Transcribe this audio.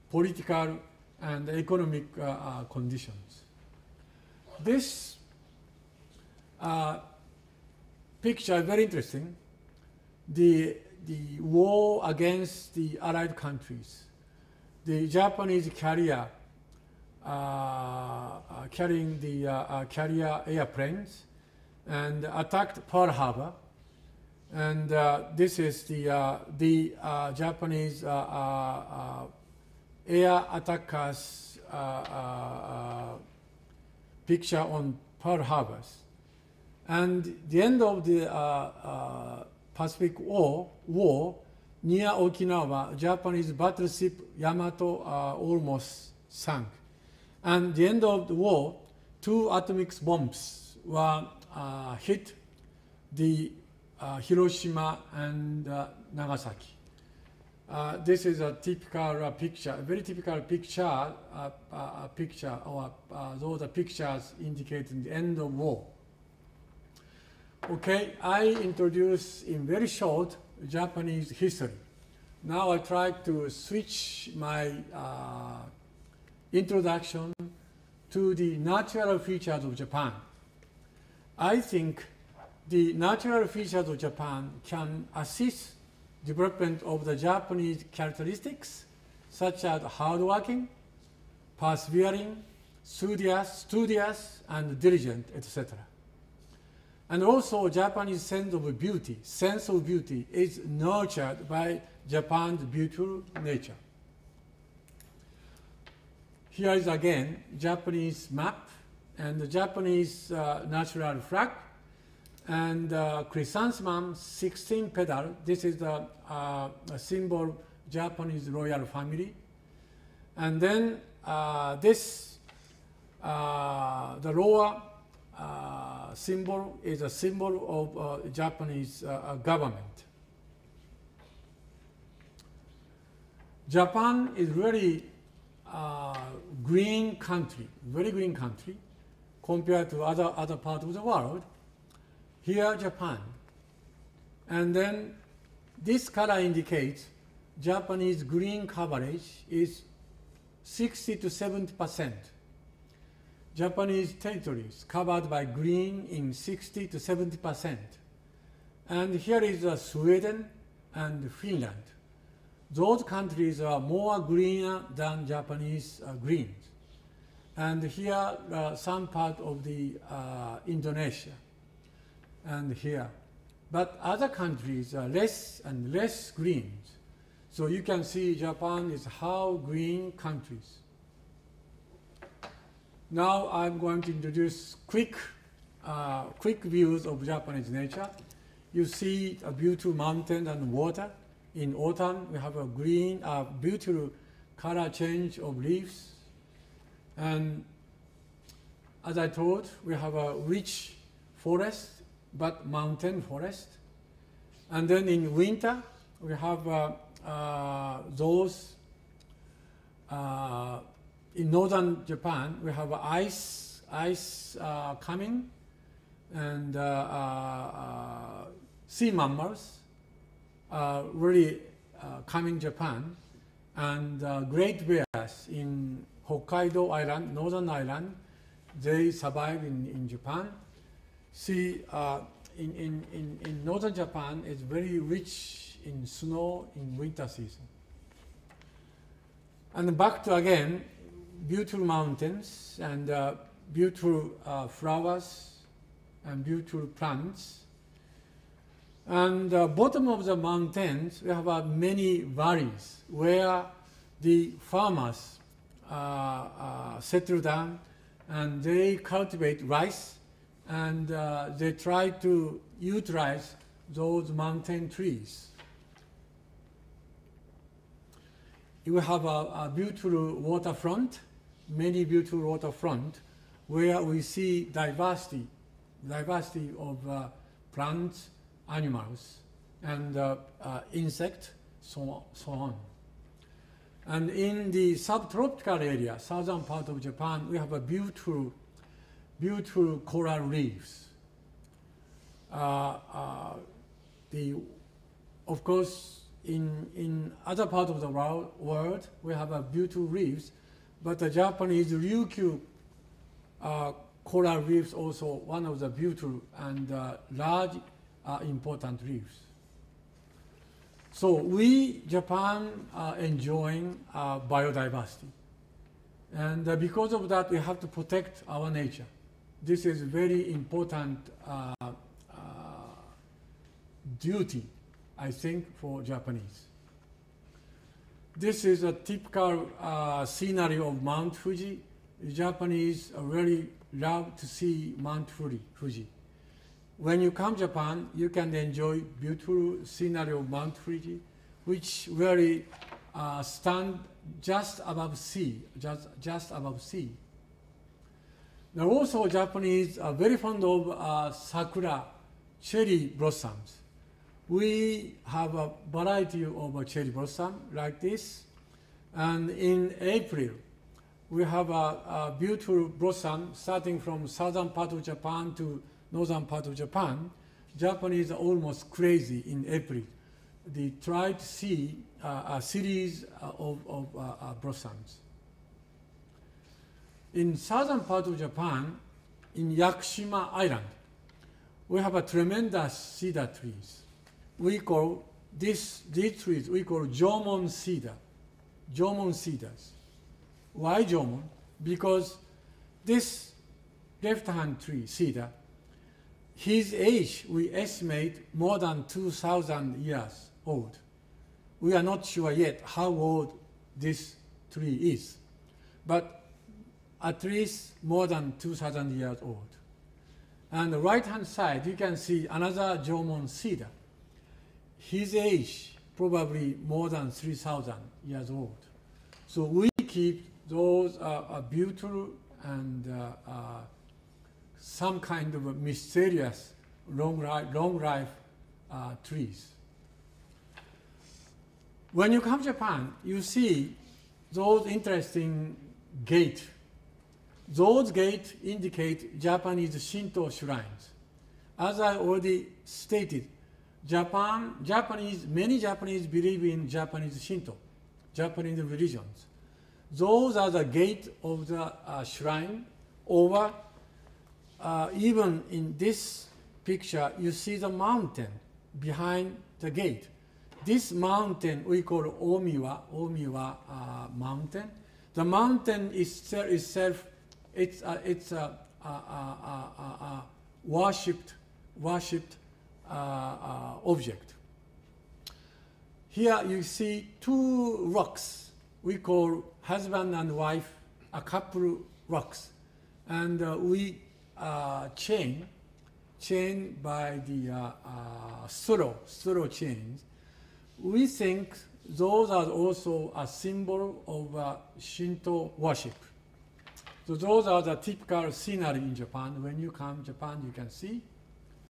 political and economic conditions. This picture is very interesting. The war against the Allied countries. The Japanese carrier carrying the carrier airplanes and attacked Pearl Harbor. And this is the Japanese air attackers picture on Pearl Harbors. And the end of the Pacific War, near Okinawa, Japanese battleship Yamato almost sank. And the end of the war, 2 atomic bombs were hit the Hiroshima and Nagasaki. This is a typical picture, a very typical picture, those are pictures indicating the end of war. Okay, I introduce in very short Japanese history. Now I try to switch my introduction to the natural features of Japan. I think the natural features of Japan can assist development of the Japanese characteristics such as hardworking, persevering, studious and diligent, etc. And also Japanese sense of beauty is nurtured by Japan's beautiful nature. Here is again Japanese map and the Japanese natural flag and chrysanthemum 16 petal. This is the symbol of Japanese royal family. And then this, the lower symbol is a symbol of Japanese government. Japan is really green country, very green country compared to other parts of the world. Here Japan. And then this color indicates Japanese green coverage is 60 to 70%. Japanese territories covered by green in 60 to 70%. And here is Sweden and Finland. Those countries are more greener than Japanese greens. And here some part of the Indonesia and here. But other countries are less and less greens. So you can see Japan is how green countries. Now I'm going to introduce quick views of Japanese nature. You see a beautiful mountain and water. In autumn, we have a green, beautiful color change of leaves. And as I told, we have a rich forest, but mountain forest. And then in winter, we have those, in northern Japan, we have ice coming, and sea mammals really coming Japan, and great bears in Hokkaido Island, northern island, they survive in Japan. See, in northern Japan, it's very rich in snow in winter season. And back to again, beautiful mountains and beautiful flowers and beautiful plants. And bottom of the mountains, we have many valleys where the farmers settle down and they cultivate rice, and they try to utilize those mountain trees. You have a beautiful waterfront, many beautiful waterfront, where we see diversity of plants, animals, and insects, so on. And in the subtropical area, southern part of Japan, we have a beautiful coral reefs. Of course, in other parts of the world, we have beautiful reefs, but the Japanese Ryukyu coral reefs also one of the beautiful and large important reefs. So we, Japan, are enjoying biodiversity. And because of that, we have to protect our nature. This is very important duty, I think, for Japanese. This is a typical scenery of Mount Fuji. The Japanese really love to see Mount Fuji. When you come to Japan, you can enjoy beautiful scenery of Mount Fuji, which really stand just above sea, just above sea. Now also Japanese are very fond of sakura, cherry blossoms. We have a variety of cherry blossom like this, and in April we have a beautiful blossom starting from southern part of Japan to northern part of Japan. Japanese are almost crazy in April. They try to see a series of blossoms. In southern part of Japan, in Yakushima Island, we have a tremendous cedar trees. We call these trees, we call Jomon cedar, Jomon cedars. Why Jomon? Because this left-hand tree, cedar, his age, we estimate more than 2,000 years old. We are not sure yet how old this tree is, but at least more than 2,000 years old. And the right-hand side, you can see another Jomon cedar. His age probably more than 3,000 years old. So we keep those beautiful and some kind of mysterious long life trees. When you come to Japan, you see those interesting gates. Those gates indicate Japanese Shinto shrines. As I already stated, many Japanese believe in Japanese Shinto, Japanese religions. Those are the gate of the shrine. Over, even in this picture, you see the mountain behind the gate. This mountain we call Omiwa mountain. The mountain itself, it's a worshipped object. Here you see two rocks we call husband and wife, a couple rocks, and we chain by the straw chains. We think those are also a symbol of Shinto worship. So those are the typical scenery in Japan. When you come to Japan, you can see